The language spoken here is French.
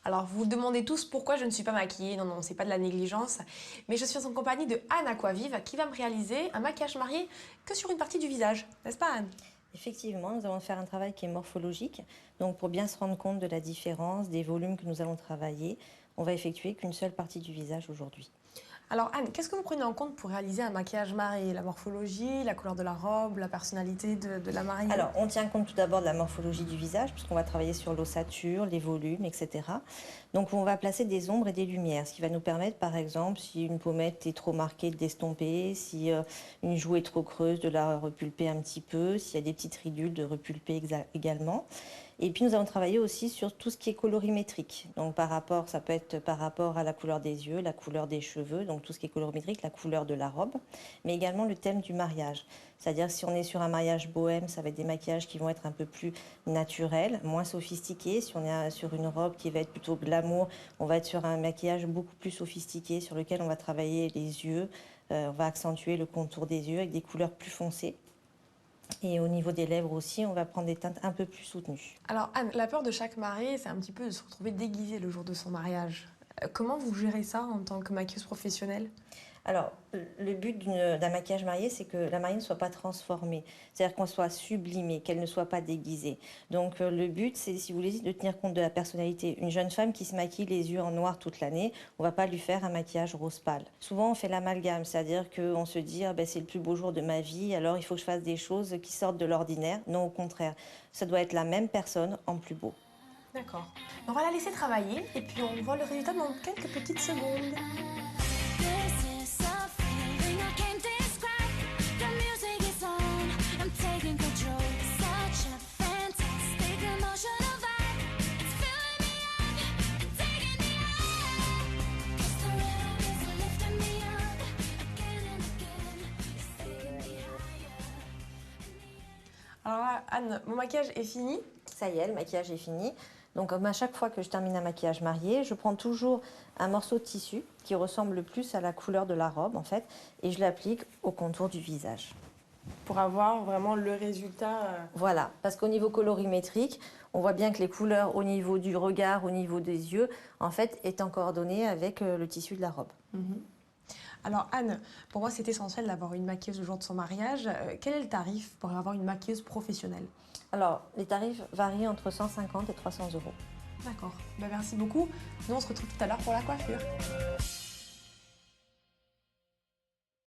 Alors, vous vous demandez tous pourquoi je ne suis pas maquillée. Non, non, c'est pas de la négligence. Mais je suis en compagnie de Anne Aquavive qui va me réaliser un maquillage marié que sur une partie du visage. N'est-ce pas, Anne? Effectivement, nous allons faire un travail qui est morphologique. Donc, pour bien se rendre compte de la différence, des volumes que nous allons travailler, on va effectuer qu'une seule partie du visage aujourd'hui. Alors, Anne, qu'est-ce que vous prenez en compte pour réaliser un maquillage marié? La morphologie, la couleur de la robe, la personnalité de la mariée? Alors, on tient compte tout d'abord de la morphologie du visage, puisqu'on va travailler sur l'ossature, les volumes, etc. Donc, on va placer des ombres et des lumières, ce qui va nous permettre, par exemple, si une pommette est trop marquée, de l'estomper, si une joue est trop creuse, de la repulper un petit peu, s'il y a des petites ridules, de repulper également. Et puis, nous allons travailler aussi sur tout ce qui est colorimétrique. Donc, ça peut être par rapport à la couleur des yeux, la couleur des cheveux, donc tout ce qui est colorimétrique, la couleur de la robe, mais également le thème du mariage. C'est-à-dire si on est sur un mariage bohème, ça va être des maquillages qui vont être un peu plus naturels, moins sophistiqués. Si on est sur une robe qui va être plutôt glamour, on va être sur un maquillage beaucoup plus sophistiqué sur lequel on va travailler les yeux, on va accentuer le contour des yeux avec des couleurs plus foncées. Et au niveau des lèvres aussi, on va prendre des teintes un peu plus soutenues. Alors, Anne, la peur de chaque mariée, c'est un petit peu de se retrouver déguisée le jour de son mariage. Comment vous gérez ça en tant que maquilleuse professionnelle? Alors, le but d'un maquillage marié, c'est que la mariée ne soit pas transformée, c'est-à-dire qu'on soit sublimée, qu'elle ne soit pas déguisée. Donc, le but, c'est, si vous voulez, de tenir compte de la personnalité. Une jeune femme qui se maquille les yeux en noir toute l'année, on ne va pas lui faire un maquillage rose pâle. Souvent, on fait l'amalgame, c'est-à-dire qu'on se dit, ah ben, c'est le plus beau jour de ma vie, alors il faut que je fasse des choses qui sortent de l'ordinaire. Non, au contraire, ça doit être la même personne en plus beau. D'accord. On va la laisser travailler et puis on voit le résultat dans quelques petites secondes. Alors là, Anne, mon maquillage est fini. Ça y est, le maquillage est fini. Donc, comme à chaque fois que je termine un maquillage marié, je prends toujours un morceau de tissu qui ressemble le plus à la couleur de la robe, en fait, et je l'applique au contour du visage. Pour avoir vraiment le résultat. Voilà, parce qu'au niveau colorimétrique, on voit bien que les couleurs au niveau du regard, au niveau des yeux, en fait, étant coordonnées avec le tissu de la robe. Alors Anne, pour moi c'est essentiel d'avoir une maquilleuse le jour de son mariage. Quel est le tarif pour avoir une maquilleuse professionnelle? Alors, les tarifs varient entre 150 et 300 euros. D'accord, merci beaucoup. Nous on se retrouve tout à l'heure pour la coiffure.